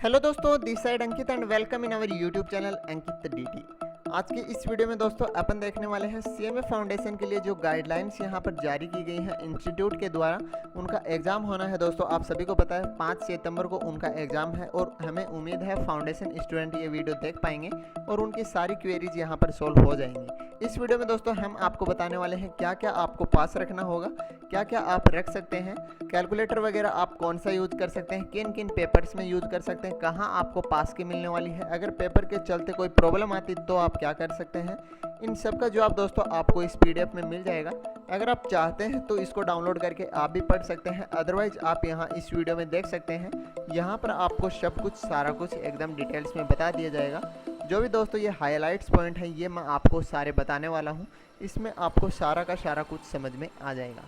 Hello दोस्तों, this side Ankit and welcome in our YouTube channel Ankit DT. आज की इस वीडियो में दोस्तों अपन देखने वाले हैं सीएमए फाउंडेशन के लिए जो गाइडलाइंस यहाँ पर जारी की गई हैं इंस्टीट्यूट के द्वारा। उनका एग्ज़ाम होना है दोस्तों, आप सभी को पता है 5 सितंबर को उनका एग्ज़ाम है और हमें उम्मीद है फाउंडेशन स्टूडेंट ये वीडियो देख पाएंगे और उनकी सारी क्वेरीज यहाँ पर सोल्व हो जाएंगी। इस वीडियो में दोस्तों हम आपको बताने वाले हैं क्या क्या आपको पास रखना होगा, क्या क्या आप रख सकते हैं, कैलकुलेटर वगैरह आप कौन सा यूज़ कर सकते हैं, किन किन पेपर्स में यूज़ कर सकते हैं, कहाँ आपको पास की मिलने वाली है, अगर पेपर के चलते कोई प्रॉब्लम आती तो आप क्या कर सकते हैं। इन सब का जवाब दोस्तों आपको इस पीडीएफ में मिल जाएगा। अगर आप चाहते हैं तो इसको डाउनलोड करके आप भी पढ़ सकते हैं, अदरवाइज आप यहाँ इस वीडियो में देख सकते हैं। यहाँ पर आपको सब कुछ सारा कुछ एकदम डिटेल्स में बता दिया जाएगा। जो भी दोस्तों ये हाईलाइट्स पॉइंट है ये मैं आपको सारे बताने वाला हूँ, इसमें आपको सारा का सारा कुछ समझ में आ जाएगा।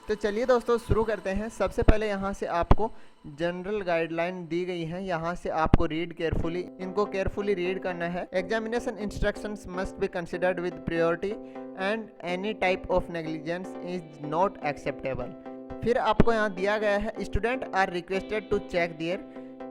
तो चलिए दोस्तों शुरू करते हैं। सबसे पहले यहाँ से आपको जनरल गाइडलाइन दी गई है, यहाँ से आपको रीड केयरफुली, इनको केयरफुली रीड करना है। Examination instructions must be considered with priority and any type of negligence is not acceptable. फिर आपको यहाँ दिया गया है student are requested to check their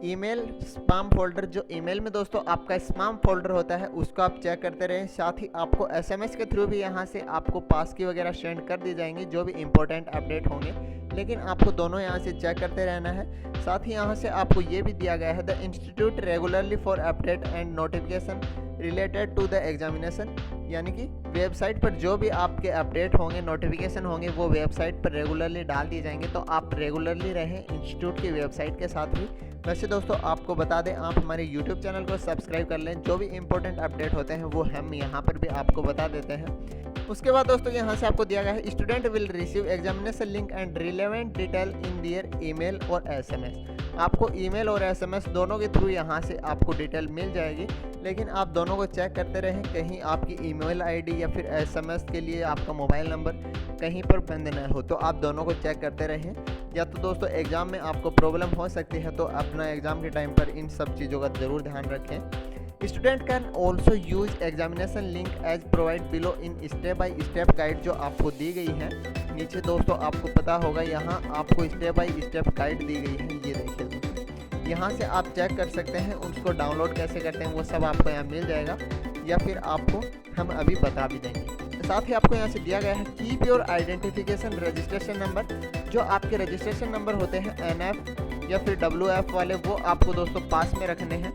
email spam folder. जो ईमेल में दोस्तों आपका स्पैम फोल्डर होता है उसको आप चेक करते रहें। साथ ही आपको एसएमएस के थ्रू भी यहाँ से आपको पास की वगैरह सेंड कर दी जाएंगी जो भी इंपॉर्टेंट अपडेट होंगे, लेकिन आपको दोनों यहाँ से चेक करते रहना है। साथ ही यहाँ से आपको ये भी दिया गया है the institute regularly for update and notification related to the examination, यानी कि वेबसाइट पर जो भी आपके अपडेट होंगे, नोटिफिकेशन होंगे, वो वेबसाइट पर रेगुलरली डाल दिए जाएंगे। तो आप रेगुलरली रहें इंस्टीट्यूट की वेबसाइट के साथ भी। वैसे दोस्तों आपको बता दें, आप हमारे यूट्यूब चैनल को सब्सक्राइब कर लें, जो भी इंपॉर्टेंट अपडेट होते हैं वो हम यहाँ पर भी आपको बता देते हैं। उसके बाद दोस्तों यहाँ से आपको दिया गया है student will receive examination link and relevant detail in their email और एसएमएस। आपको ईमेल और एसएमएस दोनों के थ्रू यहाँ से आपको डिटेल मिल जाएगी, लेकिन आप दोनों को चेक करते रहें, कहीं आपकी ईमेल आईडी या फिर एसएमएस के लिए आपका मोबाइल नंबर कहीं पर बंद न हो, तो आप दोनों को चेक करते रहें। या तो दोस्तों एग्ज़ाम में आपको प्रॉब्लम हो सकती है, तो अपना एग्ज़ाम के टाइम पर इन सब चीज़ों का ज़रूर ध्यान रखें। Student can also use examination link as provide below in step by step guide जो आपको दी गई है। नीचे दोस्तों आपको पता होगा यहाँ आपको स्टेप बाय स्टेप गाइड दी गई है, ये देखिए दोस्तों। यहाँ से आप चेक कर सकते हैं, उसको डाउनलोड कैसे करते हैं वो सब आपको यहाँ मिल जाएगा, या फिर आपको हम अभी बता भी देंगे। साथ ही आपको यहाँ से दिया गया है keep your identification registration number. जो आपके रजिस्ट्रेशन नंबर होते हैं NF या फिर WF वाले, वो आपको दोस्तों पास में रखने हैं।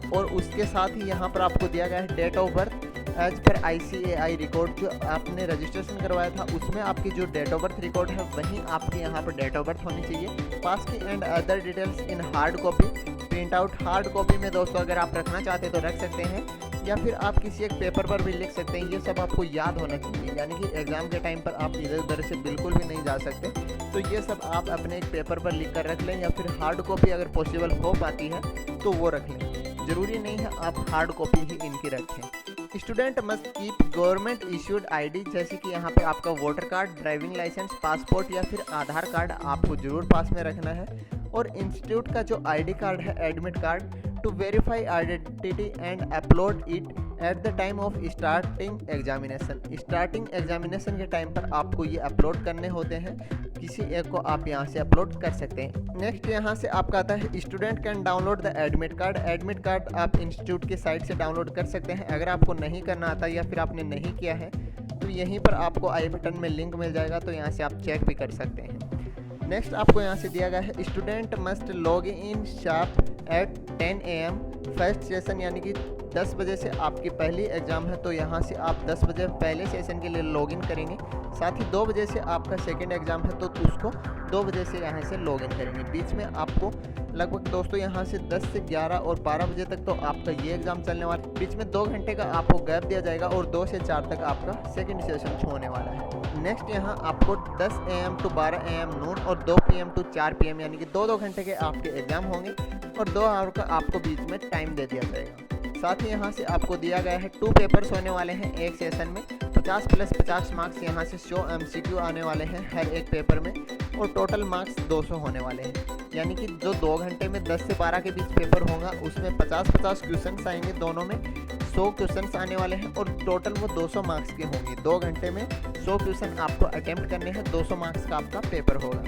और उसके साथ ही यहाँ पर आपको दिया गया है डेट ऑफ बर्थ एज पर ICAI रिकॉर्ड। जो आपने रजिस्ट्रेशन करवाया था उसमें आपकी जो डेट ऑफ बर्थ रिकॉर्ड है वहीं आपकी यहाँ पर डेट ऑफ बर्थ होनी चाहिए। पास की and other details in hard copy print out. Hard copy में दोस्तों अगर आप रखना चाहते हैं तो रख सकते हैं, या फिर आप किसी एक पेपर पर भी लिख सकते हैं। ये सब आपको याद होना चाहिए, यानी कि एग्जाम के टाइम पर आप इधर उधर से बिल्कुल भी नहीं जा सकते। तो ये सब आप अपने एक पेपर पर लिख कर रख लें, या फिर हार्ड कॉपी अगर पॉसिबल हो पाती है तो वो रख लें। ज़रूरी नहीं है आप हार्ड कॉपी ही इनकी रखें। Student must keep government issued ID, जैसे कि यहाँ पे आपका voter card, driving licence, passport या फिर आधार कार्ड आपको ज़रूर पास में रखना है। और इंस्टीट्यूट का जो आईडी कार्ड है, admit card, to verify identity and upload it at the time of starting examination. Starting examination के टाइम पर आपको ये अपलोड करने होते हैं, किसी एक को आप यहाँ से अपलोड कर सकते हैं। नेक्स्ट यहाँ से आपका आता है student can download the admit card. Admit card आप इंस्टीट्यूट की साइट से डाउनलोड कर सकते हैं। अगर आपको नहीं करना आता या फिर आपने नहीं किया है तो यहीं पर आपको आई बटन में लिंक मिल जाएगा, तो यहाँ से आप चेक भी कर सकते हैं। नेक्स्ट आपको यहाँ से दिया गया है student must log in sharp eight 10 AM first session, यानी कि 10 बजे से आपकी पहली एग्ज़ाम है, तो यहाँ से आप 10 बजे पहले सेशन के लिए लॉगिन करेंगे। साथ ही 2 बजे से आपका सेकंड एग्ज़ाम है तो उसको 2 बजे से यहाँ से लॉगिन करेंगे। बीच में आपको लगभग दोस्तों यहाँ से 10 से 11 और 12 बजे तक तो आपका ये एग्ज़ाम चलने वाला है। बीच में 2 घंटे का आपको गैप दिया जाएगा और 2 से 4 तक आपका सेकंड सेशन होने वाला है। नेक्स्ट यहाँ आपको 10 AM to 12 AM नून और 2 PM to 4 PM, यानी कि 2-2 घंटे के आपके एग्ज़ाम होंगे और 2 आवर का आपको बीच में टाइम दे दिया जाएगा। साथ ही यहाँ से आपको दिया गया है 2 पेपर्स होने वाले हैं एक सेशन में। 50 + 50 मार्क्स यहाँ से 100 MCQ आने वाले हैं हर एक पेपर में, और टोटल मार्क्स 200 होने वाले हैं। यानी कि जो 2 घंटे में 10 से 12 के बीच पेपर होगा उसमें 50-50 क्वेश्चंस आएंगे, दोनों में 100 क्वेश्चंस आने वाले हैं और टोटल वो 200 मार्क्स के होंगे। 2 घंटे में 100 क्वेश्चन आपको अटेम्प्ट करने हैं, 200 मार्क्स का आपका पेपर होगा।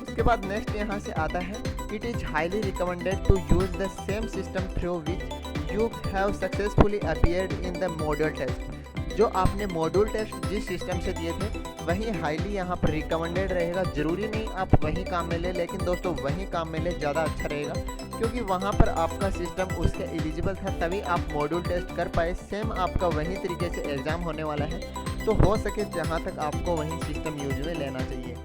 उसके बाद नेक्स्ट यहाँ से आता है It is highly recommended to use the same system through which you have successfully appeared in the module test. जो आपने मॉड्यूल टेस्ट जिस सिस्टम से दिए थे वही हाईली यहाँ पर रिकमेंडेड रहेगा। ज़रूरी नहीं आप वही काम में ले, लेकिन दोस्तों वही काम में ले ज़्यादा अच्छा रहेगा, क्योंकि वहाँ पर आपका सिस्टम उसके एलिजिबल था, तभी आप मॉड्यूल टेस्ट कर पाए। सेम आपका वही तरीके से एग्ज़ाम होने वाला है, तो हो सके जहाँ तक आपको वही सिस्टम यूज में लेना चाहिए।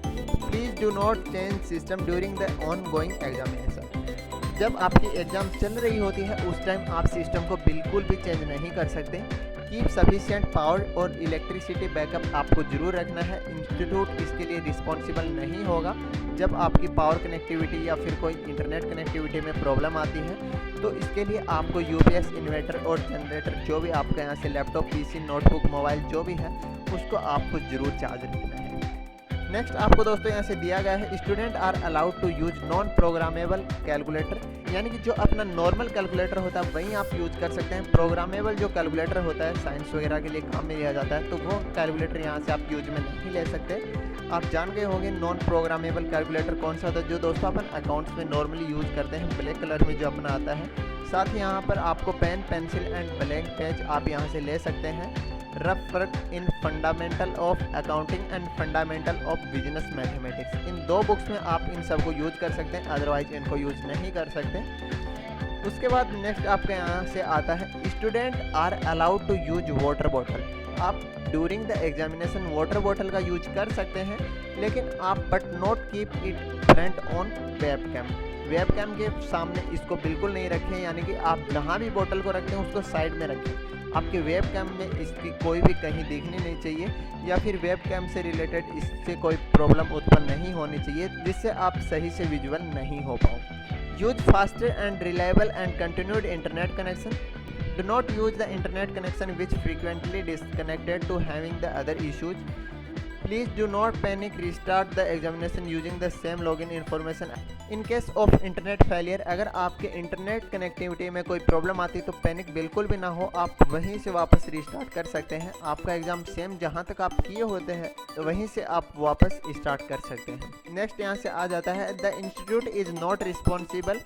Please do not change system during the on going examination. जब आपकी एग्ज़ाम चल रही होती है उस टाइम आप सिस्टम को बिल्कुल भी चेंज नहीं कर सकते। कीप सफिशिएंट पावर और इलेक्ट्रिसिटी बैकअप आपको ज़रूर रखना है। इंस्टीट्यूट इसके लिए रिस्पॉन्सिबल नहीं होगा। जब आपकी पावर कनेक्टिविटी या फिर कोई इंटरनेट कनेक्टिविटी में प्रॉब्लम आती है तो इसके लिए आपको यूपीएस इन्वर्टर और जनरेटर जो भी आपका यहाँ से लैपटॉप, पीसी, नोटबुक, मोबाइल जो भी है उसको आपको ज़रूर चार्ज रखना है। नेक्स्ट आपको दोस्तों यहाँ से दिया गया है, student are allowed to use non programmable calculator, यानी कि जो अपना नॉर्मल कैलकुलेटर होता है वहीं आप यूज कर सकते हैं। प्रोग्रामेबल जो कैलकुलेटर होता है साइंस वगैरह के लिए काम में लिया जाता है, तो वो कैलकुलेटर यहाँ से आप यूज में नहीं ले सकते। आप जान गए होंगे नॉन प्रोग्रामेबल कैलकुलेटर कौन सा होता है, जो दोस्तों अपन अकाउंट्स में नॉर्मली यूज़ करते हैं, ब्लैक कलर में जो अपना आता है। साथ ही यहाँ पर आपको pen, pencil and blank page आप यहाँ से ले सकते हैं। Rough work in fundamental of accounting and fundamental of business mathematics, इन दो बुक्स में आप इन सब को यूज कर सकते हैं, अदरवाइज इनको यूज नहीं कर सकते। उसके बाद नेक्स्ट आपके यहाँ से आता है, student are allowed to use water bottle. आप during the examination water bottle का यूज कर सकते हैं, लेकिन आप but not keep it front on webcam के सामने इसको बिल्कुल नहीं रखें, यानी कि आप जहाँ भी बोतल को रखें उसको साइड में रखें। आपके वेबकैम में इसकी कोई भी कहीं दिखनी नहीं चाहिए, या फिर वेबकैम से रिलेटेड इससे कोई प्रॉब्लम उत्पन्न नहीं होनी चाहिए जिससे आप सही से विजुअल नहीं हो पाओ। Use faster and reliable and continued internet connection. Do not use the internet connection which frequently disconnected to having the other issues. Please do not panic. Restart the examination using the same login information. In case of internet failure, अगर आपके internet connectivity में कोई problem आती है तो panic बिल्कुल भी ना हो, आप वहीं से वापस रिस्टार्ट कर सकते हैं। आपका एग्ज़ाम सेम जहां तक आप किए होते हैं वहीं से आप वापस स्टार्ट कर सकते हैं। नेक्स्ट यहाँ से आ जाता है, the institute is not responsible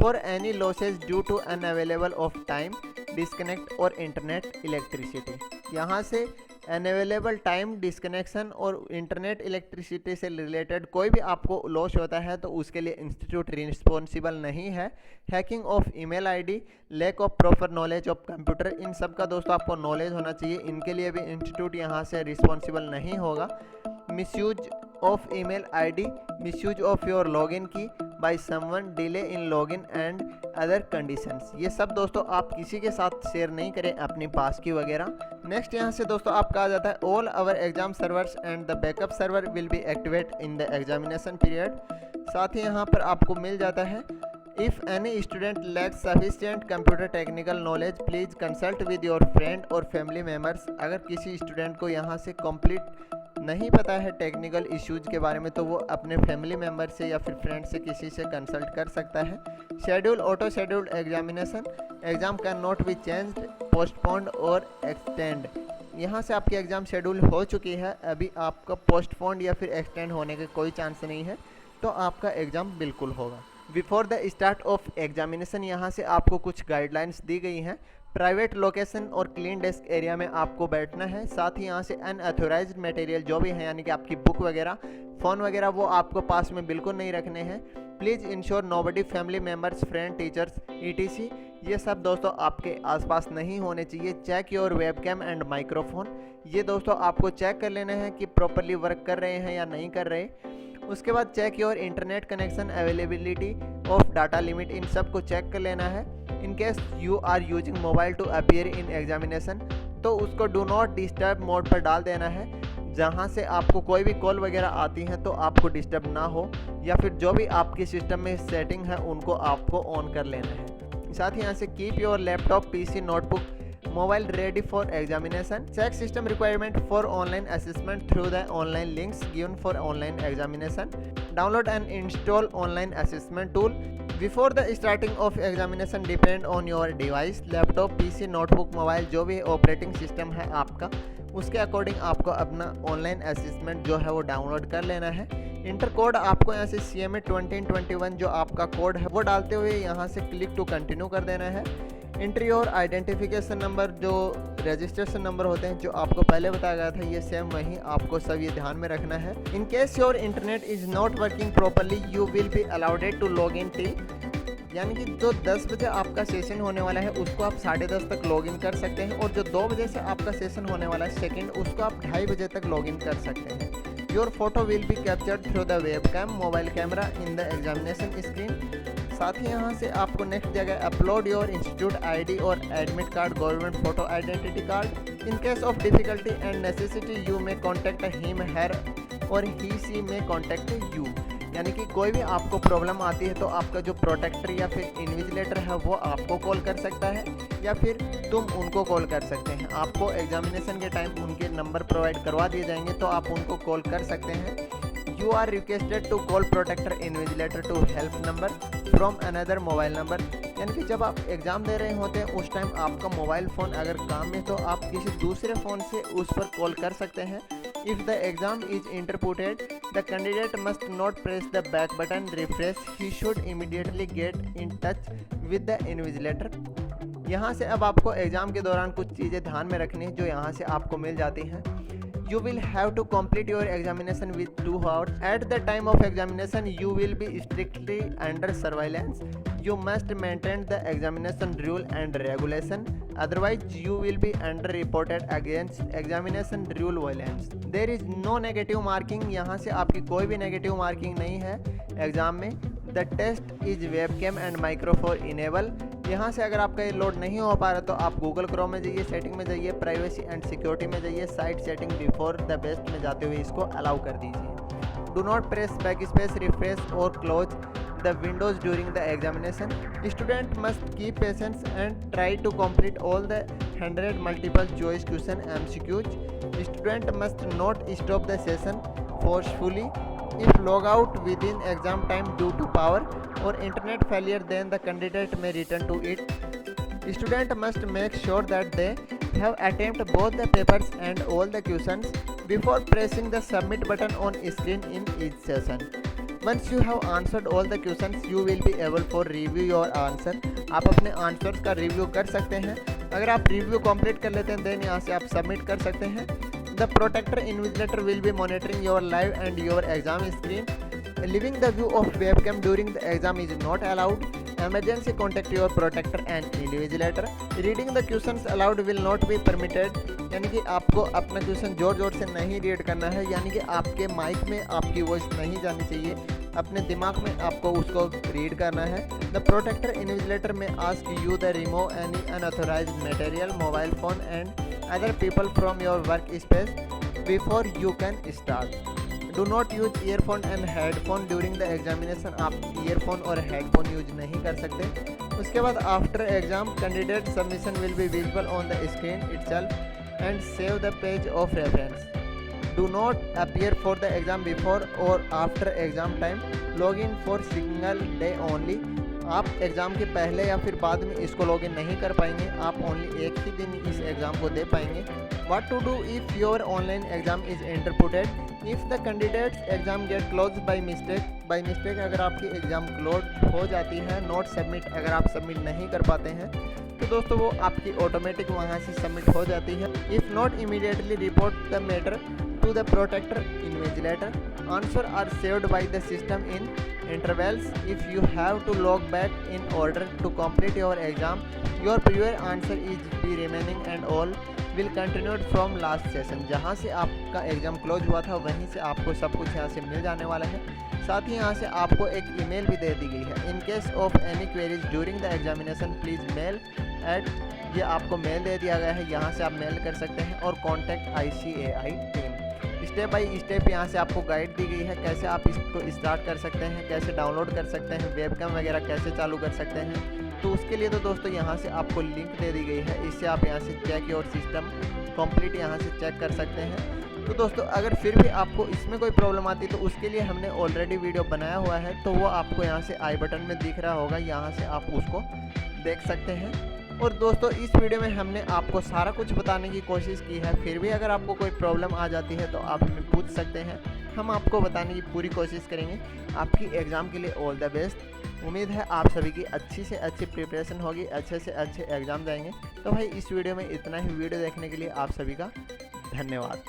for any losses due to unavailable of time, disconnect और इंटरनेट इलेक्ट्रिसिटी। यहाँ से अनअवेलेबल टाइम, डिस्कनेक्शन और इंटरनेट इलेक्ट्रिसिटी से रिलेटेड कोई भी आपको लॉस होता है तो उसके लिए इंस्टीट्यूट रिस्पॉन्सिबल नहीं है। Hacking of email ID, lack of proper knowledge of computer, इन सब का दोस्तों आपको नॉलेज होना चाहिए, इनके लिए भी इंस्टीट्यूट यहाँ से रिस्पॉन्सिबल नहीं होगा। Misuse of email ID, misuse of your login की by someone, delay in login and other conditions, ये सब दोस्तों आप किसी के साथ शेयर नहीं करें अपनी पास की वगैरह। नेक्स्ट यहाँ से दोस्तों आपका आ जाता है, all our exam servers and the backup server will be activate in the examination period. साथ ही यहाँ पर आपको मिल जाता है, if any student lacks sufficient computer technical knowledge please consult with your friend और फैमिली मेम्बर्स। अगर किसी स्टूडेंट को यहाँ से कंप्लीट नहीं पता है टेक्निकल इश्यूज के बारे में तो वो अपने फैमिली मेम्बर से या फिर फ्रेंड से किसी से कंसल्ट कर सकता है। Schedule auto scheduled examination, exam can not be changed, postponed और एक्सटेंड। यहाँ से आपकी एग्ज़ाम शेड्यूल हो चुकी है, अभी आपका पोस्टपोन्ड या फिर एक्सटेंड होने के कोई चांस नहीं है, तो आपका एग्ज़ाम बिल्कुल होगा। Before the start of examination यहाँ से आपको कुछ गाइडलाइंस दी गई हैं। प्राइवेट लोकेशन और क्लीन डेस्क एरिया में आपको बैठना है। साथ ही यहाँ से अनऑथोराइज्ड मटेरियल जो भी है, यानी कि आपकी बुक वगैरह, फ़ोन वगैरह, वो आपको पास में बिल्कुल नहीं रखने हैं। Please ensure nobody, family members, friend, teachers ETC, ये सब दोस्तों आपके आसपास नहीं होने चाहिए। Check your webcam and microphone, ये दोस्तों आपको चेक कर लेना है कि प्रॉपरली वर्क कर रहे हैं या नहीं कर रहे। उसके बाद check your internet connection, availability of data limit, इन सब को चेक कर लेना है। In case you are using mobile to appear in examination, तो उसको डू नॉट डिस्टर्ब मोड पर डाल देना है, जहां से आपको कोई भी कॉल वगैरह आती हैं तो आपको डिस्टर्ब ना हो, या फिर जो भी आपके सिस्टम में सेटिंग है उनको आपको ऑन कर लेना है। साथ ही यहाँ से keep your laptop, PC, notebook, mobile ready for examination. Check system requirement for online assessment through the online links given for online examination. Download and install online assessment tool. Before the starting of examination depend on your device, laptop, PC, notebook, mobile, जो भी operating system है आपका, उसके according आपको अपना online assessment जो है वो डाउनलोड कर लेना है। इंटर कोड आपको यहाँ से CMA 2021 जो आपका कोड है वो डालते हुए यहाँ से क्लिक टू कंटिन्यू कर देना है। इंटर योर आइडेंटिफिकेशन नंबर, जो रजिस्ट्रेशन नंबर होते हैं जो आपको पहले बताया गया था, ये सेम वहीं आपको सब ये ध्यान में रखना है। In case your internet is not working properly you will be allowed to log in till, यानी कि जो 10 बजे आपका सेशन होने वाला है उसको आप 10:30 तक लॉगिन कर सकते हैं, और जो 2 बजे से आपका सेशन होने वाला है सेकंड, उसको आप 2:30 बजे तक लॉगिन कर सकते हैं। Your photo will be captured through the webcam mobile camera in the examination screen. साथ ही यहाँ से आपको नेक्स्ट दिया गया अपलोड योर इंस्टीट्यूट ID और admit card, government photo identity card. In case of difficulty and necessity you may contact him her और ही सी मे contact you, यानी कि कोई भी आपको प्रॉब्लम आती है तो आपका जो प्रोटेक्टर या फिर इन्विजिलेटर है वो आपको कॉल कर सकता है या फिर तुम उनको कॉल कर सकते हैं। आपको एग्जामिनेशन के टाइम उनके नंबर प्रोवाइड करवा दिए जाएंगे तो आप उनको कॉल कर सकते हैं। You are requested to call protector invigilator to help number from another mobile number, यानी कि जब आप एग्ज़ाम दे रहे होते हैं उस टाइम आपका मोबाइल फ़ोन अगर काम में तो आप किसी दूसरे फ़ोन से उस पर कॉल कर सकते हैं। If the exam is interrupted, the candidate must not press the back button refresh. He should immediately get in touch with the invigilator. यहाँ से अब आपको एग्ज़ाम के दौरान कुछ चीज़ें ध्यान में रखनी है जो यहाँ से आपको मिल जाती हैं। You will have to complete your examination with 2 hours. At the time of examination, you will be strictly under surveillance. You must maintain the examination rule and regulation. Otherwise, you will be under-reported against examination rule violence. There is no negative marking. यहाँ से आपकी कोई भी negative marking नहीं है exam में। The test is webcam and microphone enable. यहाँ से अगर आपका ये लोड नहीं हो पा रहा तो आप गूगल क्रोम में जाइए, सेटिंग में जाइए, प्राइवेसी एंड सिक्योरिटी में जाइए, site setting before the best में जाते हुए इसको अलाउ कर दीजिए। Do not press back space, refresh और close the windows during the examination. Student must keep patience and try to complete all the 100 multiple choice question MCQs। Student must not stop the session forcefully if log out within exam time due to power or internet failure, then the candidate may return to it. Student must make sure that they have attempted both the papers and all the questions before pressing the submit button on screen in each session. Once you have answered all the questions, you will be able for review your answer. आप अपने answers का review कर सकते हैं। अगर आप review complete कर लेते हैं देन यहाँ से आप सबमिट कर सकते हैं। The protector invigilator will be monitoring your live and your exam screen. Leaving the view of webcam during the exam is not allowed. Emergency contact your protector and invigilator. Reading the questions aloud will not be permitted. यानी कि आपको अपना question जोर जोर से नहीं read करना है, यानी कि आपके माइक में आपकी वॉइस नहीं जानी चाहिए, अपने दिमाग में आपको उसको रीड करना है। द प्रोटेक्टर इन्विजिलेटर में ask you the remove any unauthorised material, mobile phone and other people from your work space before you can start. Do not use earphone and headphone during the examination. आप earphone और headphone use नहीं कर सकते। उसके बाद after exam candidate submission will be visible on the screen itself and save the page of reference. Do not appear for the exam before or after exam time. Log in for single day only. आप exam के पहले या फिर बाद में इसको login नहीं कर पाएंगे, आप ओनली एक ही दिन इस एग्ज़ाम को दे पाएंगे। What to do if your online exam is interpreted, if the candidates exam get close by mistake अगर आपकी एग्ज़ाम क्लोज हो जाती है, नॉट सबमिट अगर आप सबमिट नहीं कर पाते हैं तो दोस्तों वो आपकी ऑटोमेटिक वहाँ से सबमिट हो जाती है। If not immediately report the matter to the protector invigilator. Answers are saved by the system in intervals. If you have to log back in order to complete your exam, your previous answer is be remaining and all will continue from last session. जहाँ से आपका exam close हुआ था वहीं से आपको सब कुछ यहाँ से मिल जाने वाला है। साथ ही यहाँ से आपको एक ईमेल भी दे दी गई है। In case of any queries during the examination please mail at, ये आपको मेल दे दिया गया है, यहाँ से आप मेल कर सकते हैं। और contact ICAI team, step by step यहाँ से आपको गाइड दी गई है कैसे आप इसको स्टार्ट कर सकते हैं, कैसे डाउनलोड कर सकते हैं, वेबकैम वगैरह कैसे चालू कर सकते हैं। तो उसके लिए तो दोस्तों यहाँ से आपको लिंक दे दी गई है, इससे आप यहाँ से चेक योर सिस्टम कंप्लीट यहाँ से चेक कर सकते हैं। तो दोस्तों अगर फिर भी आपको इसमें कोई प्रॉब्लम आती है तो उसके लिए हमने ऑलरेडी वीडियो बनाया हुआ है, तो वो आपको यहाँ से आई बटन में दिख रहा होगा, यहाँ से आप उसको देख सकते हैं। और दोस्तों इस वीडियो में हमने आपको सारा कुछ बताने की कोशिश की है, फिर भी अगर आपको कोई प्रॉब्लम आ जाती है तो आप हमें पूछ सकते हैं। हम आपको बताने की पूरी कोशिश करेंगे। आपकी एग्ज़ाम के लिए ऑल द बेस्ट। उम्मीद है आप सभी की अच्छी से अच्छी प्रिपरेशन होगी, अच्छे से अच्छे एग्ज़ाम जाएंगे। तो भाई इस वीडियो में इतना ही। वीडियो देखने के लिए आप सभी का धन्यवाद।